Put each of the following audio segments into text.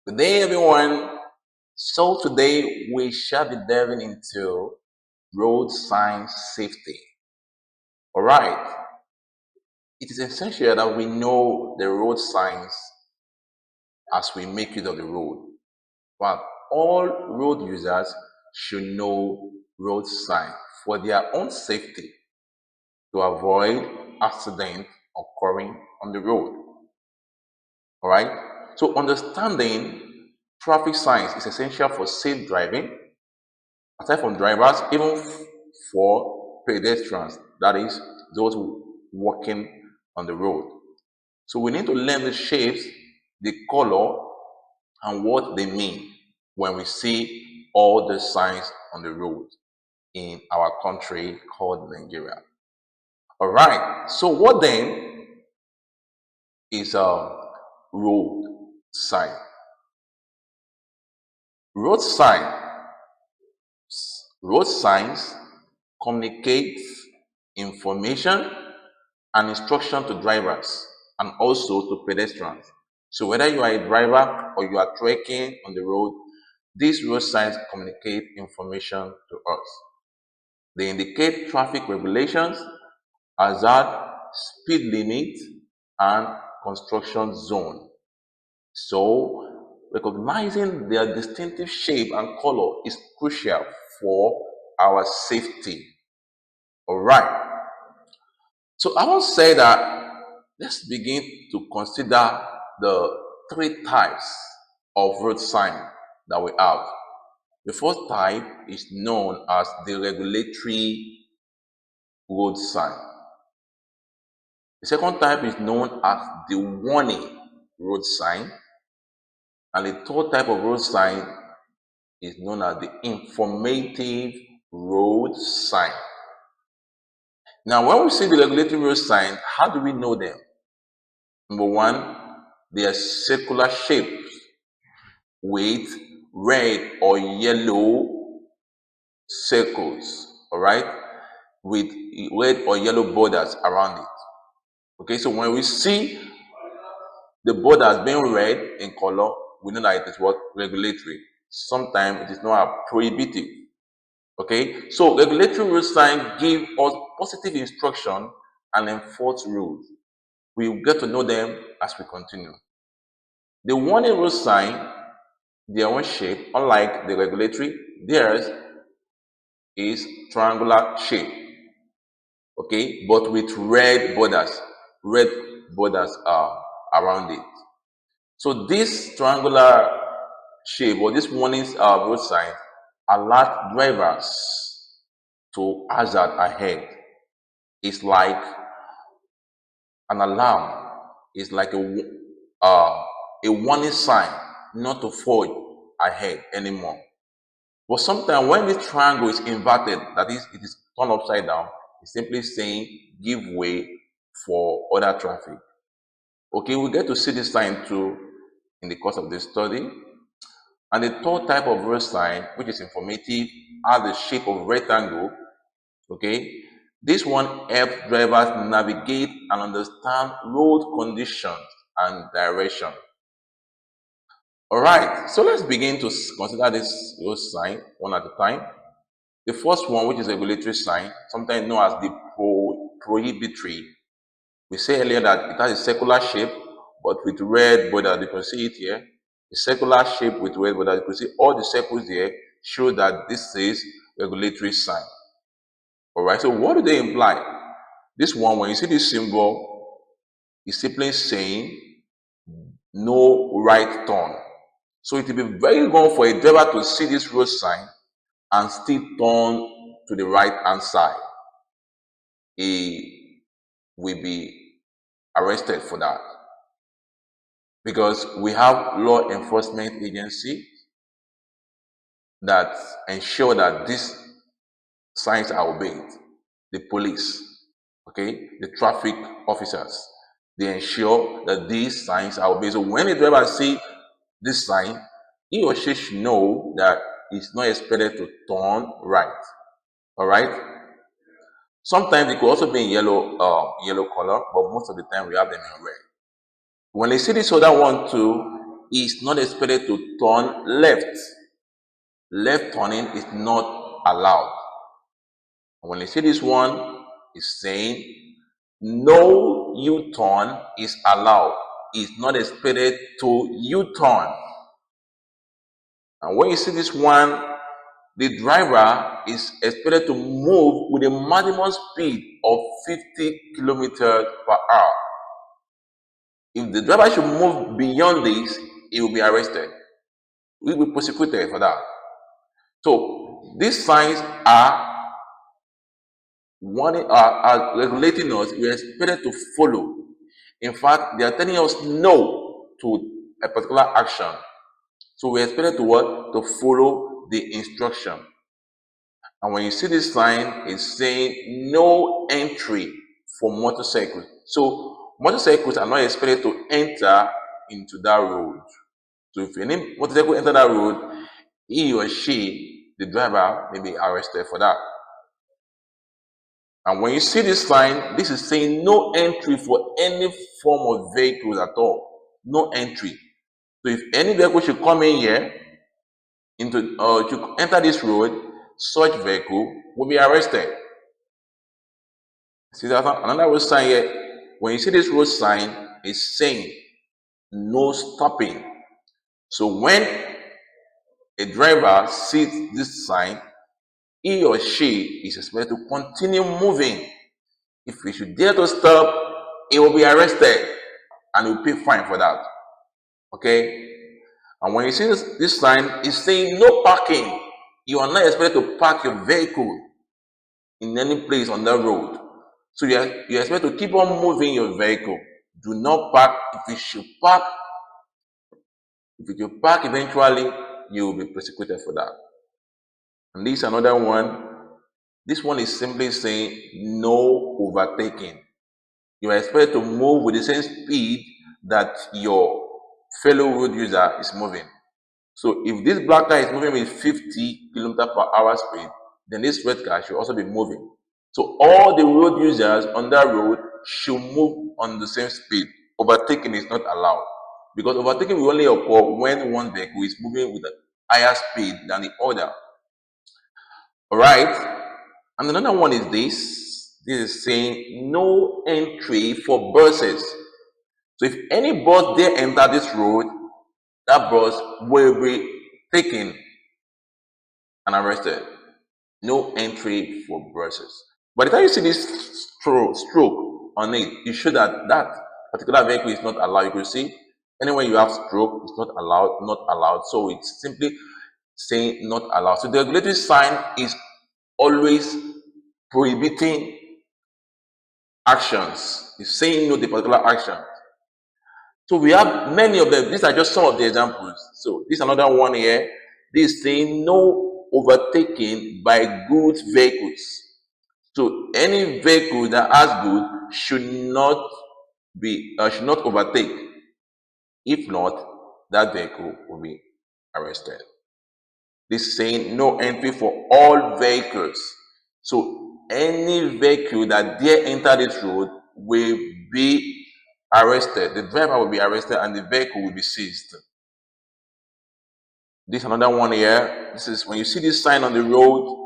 Good day, everyone. So, today we shall be delving into road sign safety. All right, it is essential that we know the road signs as we make use of the road. But all road users should know road signs for their own safety to avoid accidents occurring on the road. All right, so understanding traffic signs is essential for safe driving aside from drivers, even for pedestrians, that is, those walking on the road. So we need to learn the shapes, the color, and what they mean when we see all the signs on the road in our country called Nigeria. All right. So what then is a road sign? Road sign. Road signs communicate information and instruction to drivers and also to pedestrians. So whether you are a driver or you are trekking on the road, these road signs communicate information to us. They indicate traffic regulations, hazard, speed limit, and construction zone. So recognizing their distinctive shape and color is crucial for our safety. All right. So I will say that let's begin to consider the three types of road sign that we have. The first type is known as the regulatory road sign. The second type is known as the warning road sign. And the third type of road sign is known as the informative road sign. Now, when we see the regulatory road sign, how do we know them? Number one, they are circular shapes with red or yellow circles, all right, with red or yellow borders around it. Okay, so when we see the borders being red in color, we know that it is what? Regulatory. Sometimes it is not prohibitive. Okay, so regulatory road signs give us positive instruction and enforce rules. We will get to know them as we continue. The warning road sign, their own shape, unlike the regulatory, theirs is triangular shape, okay, but with red borders are around it. So this triangular shape or this warning road sign alert drivers to hazard ahead. It's like an alarm. It's like a warning sign not to fall ahead anymore. But sometimes when this triangle is inverted, that is, it is turned upside down, it's simply saying give way for other traffic. Okay, we get to see this sign too in the course of this study. And the third type of road sign, which is informative, has the shape of rectangle. Okay, this one helps drivers navigate and understand road conditions and direction. All right, so let's begin to consider this road sign one at a time. The first one, which is a regulatory sign, sometimes known as the prohibitory. We said earlier that it has a circular shape, but with red border. You can see it here. A circular shape with red border. You can see all the circles here show that this is regulatory sign. All right. So what do they imply? This one, when you see this symbol, is simply saying no right turn. So it will be very wrong for a driver to see this road sign and still turn to the right hand side. He will be arrested for that, because we have law enforcement agency that ensure that these signs are obeyed. The police, okay, the traffic officers, they ensure that these signs are obeyed. So when a driver see this sign, he or she should know that it's not expected to turn right. All right. Sometimes it could also be in yellow color, but most of the time we have them in red. When they see this other one too, is not expected to turn left. Left turning is not allowed. When you see this one, it's saying no U-turn is allowed. It's not expected to U-turn. And when you see this one, the driver is expected to move with a maximum speed of 50 kilometers per hour. If the driver should move beyond this, he will be arrested. He will be prosecuted for that. So these signs are regulating us. We are expected to follow. In fact, they are telling us no to a particular action. So we are expected to what? To follow the instruction. And when you see this sign, it's saying no entry for motorcycles. So motorcycles are not expected to enter into that road. So if any motorcycle enter that road, he or she, the driver, may be arrested for that. And when you see this sign, this is saying no entry for any form of vehicles at all. No entry. So if any vehicle should come in here, to enter this road, such vehicle will be arrested. See that another road sign here. When you see this road sign, it's saying no stopping. So when a driver sees this sign, he or she is expected to continue moving. If he should dare to stop, he will be arrested and he will pay fine for that. Okay? And when you see this sign, it's saying no parking. You are not expected to park your vehicle in any place on that road. So you're expected to keep on moving your vehicle. Do not park. If you should park eventually, you will be prosecuted for that. And this is another one. This one is simply saying no overtaking. You are expected to move with the same speed that your fellow road user is moving. So if this black car is moving with 50 kilometers per hour speed, then this red car should also be moving. So all the road users on that road should move on the same speed. Overtaking is not allowed, because overtaking will only occur when one vehicle is moving with a higher speed than the other. All right. And another one is this. This is saying no entry for buses. So if any bus dare enter this road, that bus will be taken and arrested. No entry for buses. By the time you see this stroke on it, you show that that particular vehicle is not allowed. You can see anywhere you have stroke, it's not allowed, not allowed. So it's simply saying not allowed. So the regulatory sign is always prohibiting actions. It's saying no to particular action. So we have many of them. These are just some of the examples. So this is another one here. This is saying no overtaking by goods vehicles. So any vehicle that has goods should not overtake. If not, that vehicle will be arrested. This is saying no entry for all vehicles. So any vehicle that dare enter this road will be arrested. The driver will be arrested and the vehicle will be seized. This is another one here. This is when you see this sign on the road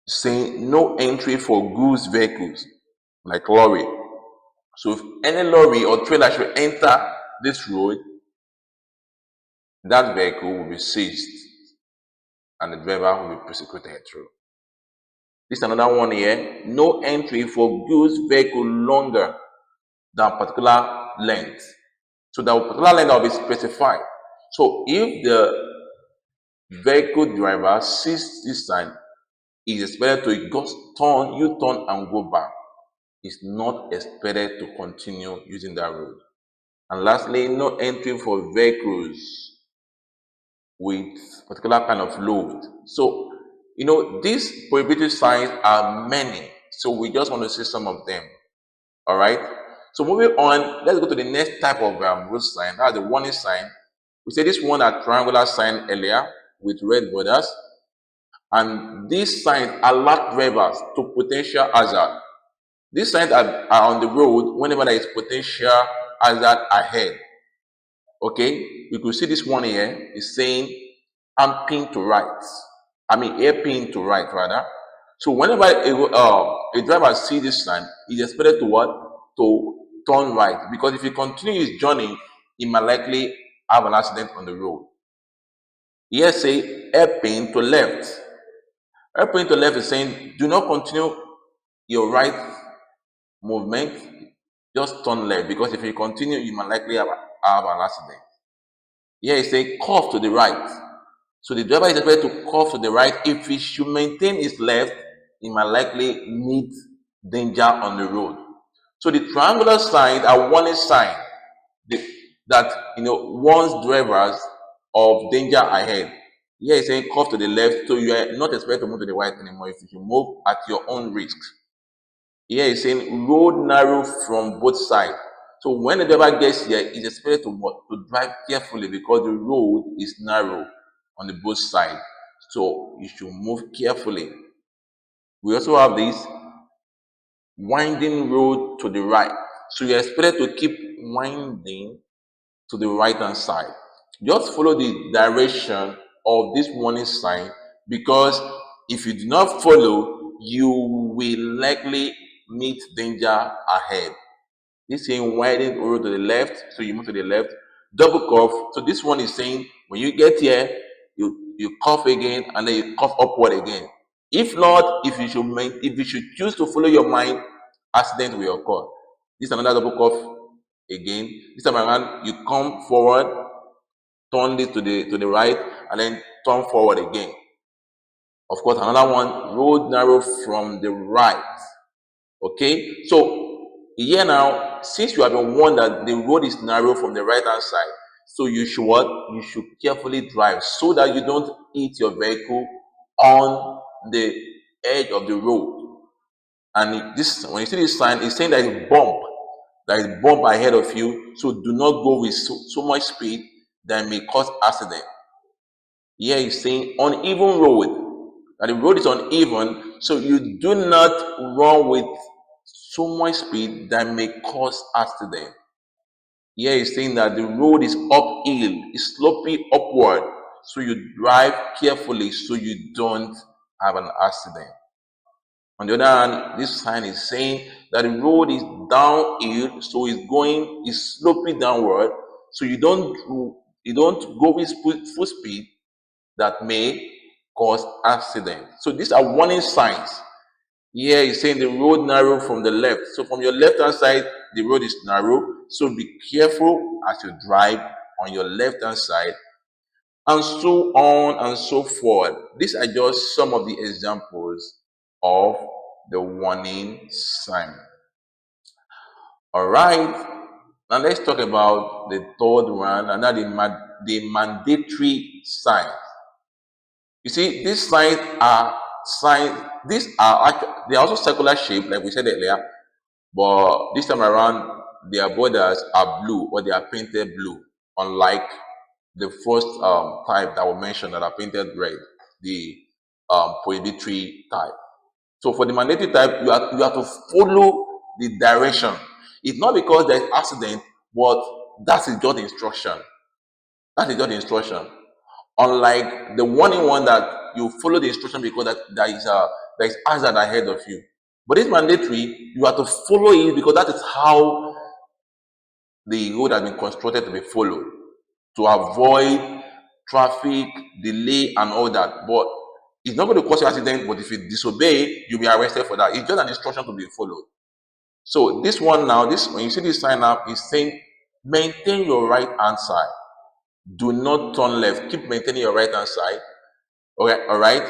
saying no entry for goods vehicles like lorry. So if any lorry or trailer should enter this road, that vehicle will be seized and the driver will be prosecuted through. This is another one here. No entry for goods vehicle longer than particular length. So that particular length will be specified. So if the vehicle driver sees this sign, he is expected to just U-turn and go back. It's not expected to continue using that road. And lastly, no entry for vehicles with particular kind of load. So, these prohibited signs are many. So we just want to see some of them. All right. So moving on, let's go to the next type of road sign. That's the warning sign. We said this one a triangular sign earlier with red borders. And these signs alert drivers to potential hazard. These signs are on the road whenever there is potential hazard ahead. Okay, you could see this one here is saying I'm pinned to right. I mean, airpin to right rather. So whenever a driver see this sign, he's expected to what? To turn right, because if he continues his journey, he might likely have an accident on the road. Here say airpin to left. Airpin to left is saying do not continue your right movement, just turn left, because if you continue, you might likely have an accident. Here it say curve to the right. So the driver is expected to curve to the right. If he should maintain his left, he might likely meet danger on the road. So the triangular sign are warning sign the- that warns drivers of danger ahead. Here it's saying curve to the left, so you are not expected to move to the right anymore. If you move at your own risk. Here it's saying road narrow from both sides. So when the driver gets here, he's expected to drive carefully because the road is narrow on the both sides. So you should move carefully. We also have this winding road to the right. So you're expected to keep winding to the right hand side. Just follow the direction of this warning sign, because if you do not follow, you will likely meet danger ahead. This saying widen road to the left, so you move to the left. Double curve. So this one is saying when you get here, you curve again and then you curve upward again. If not, if you should choose to follow your mind, accident will occur. This is another double curve again. This time around, you come forward, turn this to the right, and then turn forward again. Of course, another one, road narrow from the right. Okay, so here now, since you have been warned that the road is narrow from the right hand side, so you should what? You should carefully drive so that you don't hit your vehicle on the edge of the road. And this, when you see this sign, it's saying that is bump ahead of you. So do not go with so much speed that may cause accident. Here is saying uneven road. That the road is uneven, so you do not run with so much speed that may cause accident. Here is saying that the road is uphill, is sloping upward, so you drive carefully so you don't have an accident. On the other hand, this sign is saying that the road is downhill, so it's sloping downward, so you don't go with full speed that may cause accident. So these are warning signs. Here is saying the road narrow from the left. So from your left hand side, the road is narrow. So be careful as you drive on your left hand side, and so on and so forth. These are just some of the examples of the warning sign. All right. Now let's talk about the third one, and that the mandatory sign. You see, these signs are signs. These are actually they are also circular shape, like we said earlier, but this time around their borders are blue, or they are painted blue, unlike the first type that we mentioned that are painted red, the prohibitory type. So for the mandatory type, you have to follow the direction. It's not because there's accident, but that is just instruction. That is just instruction. Unlike the warning one that you follow the instruction because there is hazard ahead of you. But it's mandatory. You have to follow it because that is how the road has been constructed to be followed, to avoid traffic delay and all that. But it's not going to cause you accident. But if you disobey, you'll be arrested for that. It's just an instruction to be followed. So this one now, this when you see this sign up, is saying maintain your right hand side. Do not turn left. Keep maintaining your right hand side. Okay, all right.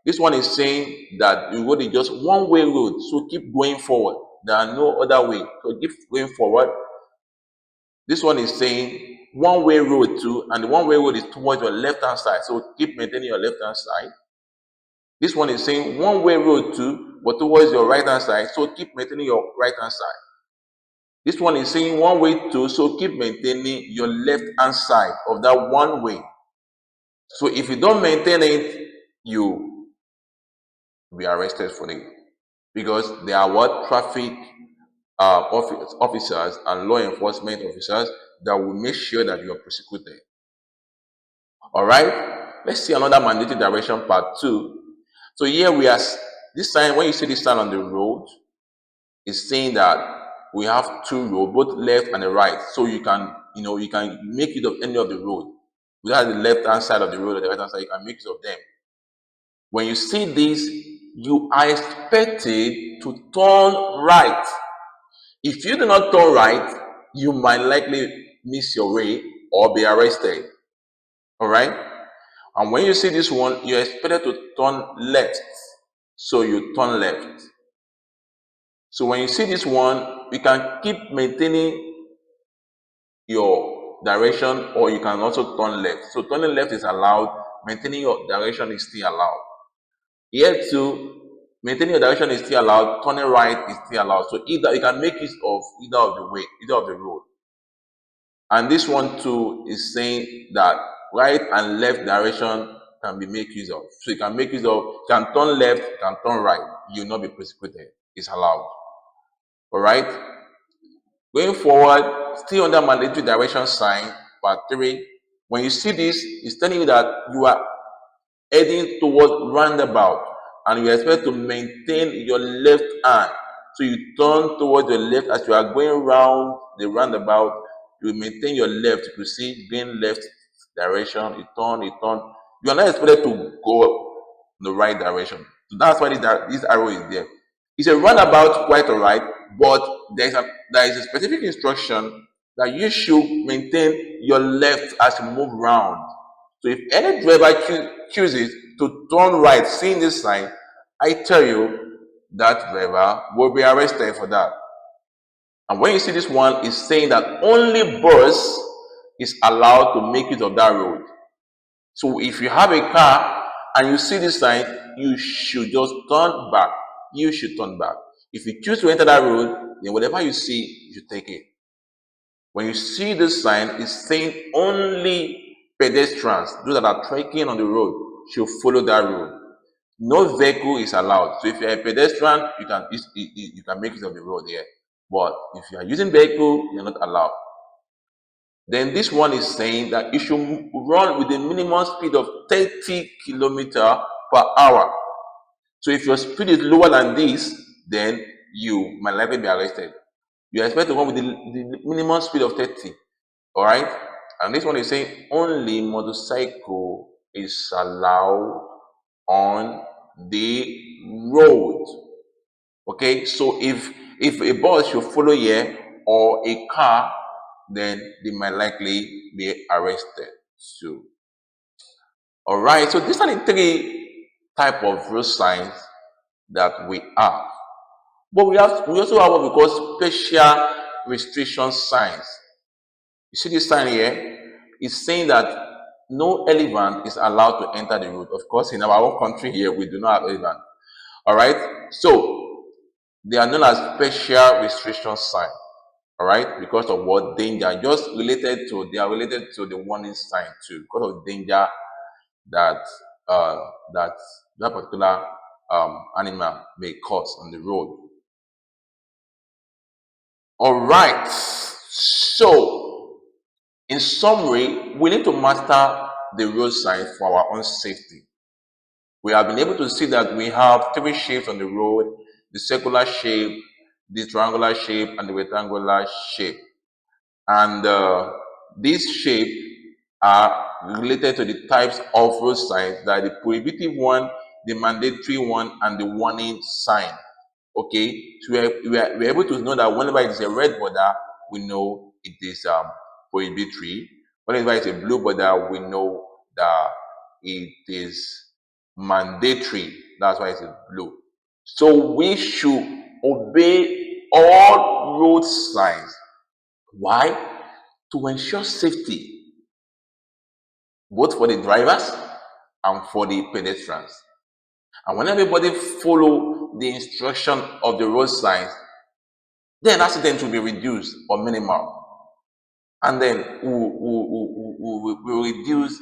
This one is saying that the road is just one way road, so keep going forward. There are no other way, so keep going forward. This one is saying one way road too, and the one way road is towards your left hand side, so keep maintaining your left hand side. This one is saying one way road too, but towards your right hand side, so keep maintaining your right hand side. This one is saying one way too, so keep maintaining your left hand side of that one way. So if you don't maintain it, you will be arrested for it, because they are what traffic officers and law enforcement officers. that will make sure that you are prosecuted. All right, let's see another mandatory direction, part 2. So here we are, this sign, when you see this sign on the road, it's saying that we have two roads, both left and the right. So you can make use of any of the road. Without the left hand side of the road or the right hand side, you can make use of them. When you see this, you are expected to turn right. If you do not turn right, you might likely miss your way or be arrested. All right? And when you see this one, you're expected to turn left. So you turn left. So when you see this one, you can keep maintaining your direction, or you can also turn left. So turning left is allowed, maintaining your direction is still allowed. Here too, maintaining your direction is still allowed, turning right is still allowed. So either you can make use of either of the way, either of the road. And this one too is saying that right and left direction can be made use of. So you can make use of, you can turn left, you can turn right. You will not be persecuted. It's allowed. All right. Going forward, still under mandatory direction sign, part 3. When you see this, it's telling you that you are heading towards roundabout, and you expect to maintain your left hand. So you turn towards your left as you are going round the roundabout. You maintain your left. You see, going left direction. You turn. You are not expected to go in the right direction. So that's why this arrow is there. It's a roundabout, quite alright, but there is a specific instruction that you should maintain your left as you move round. So if any driver chooses to turn right, seeing this sign, I tell you that driver will be arrested for that. And when you see this one, it's saying that only bus is allowed to make use of that road. So if you have a car and you see this sign, you should just turn back. You should turn back. If you choose to enter that road, then whatever you see, you should take it. When you see this sign, it's saying only pedestrians, those that are trekking on the road, should follow that road. No vehicle is allowed. So if you're a pedestrian, you can make use of the road here. But if you are using vehicle, you're not allowed. Then this one is saying that you should run with a minimum speed of 30 kilometers per hour. So if your speed is lower than this, then you might likely be arrested. You expect to run with the minimum speed of 30. All right? And this one is saying only motorcycle is allowed on the road. Okay, so if a bus should follow here or a car, then they might likely be arrested too. All right, so these are the 3 type of road signs that we have. But we also have what we call special restriction signs. You see this sign here? It's saying that no elephant is allowed to enter the road. Of course, in our own country here, we do not have elephant. All right, so they are known as special restriction sign. All right, because of what danger, they are related to the warning sign too, because of danger that that particular animal may cause on the road. All right, so in summary, we need to master the road signs for our own safety. We have been able to see that we have 3 shapes on the road: the circular shape, the triangular shape, and the rectangular shape. And these shapes are related to the types of road signs, that the prohibitive one, the mandatory one, and the warning sign. Okay, so we're able to know that whenever it is a red border, we know it is prohibitory. Whenever it's a blue border, we know that it is mandatory. That's why it's blue. So we should obey all road signs. Why? To ensure safety, both for the drivers and for the pedestrians. And when everybody follow the instruction of the road signs, then accidents will be reduced or minimal. And then we'll reduce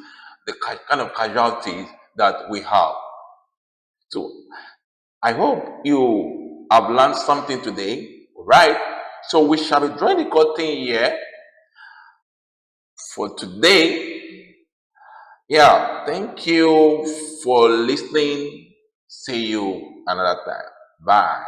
the kind of casualties that we have. So I hope you have learned something today, right? So we shall be drawing the curtain here. for today. Yeah, thank you for listening. See you another time. Bye.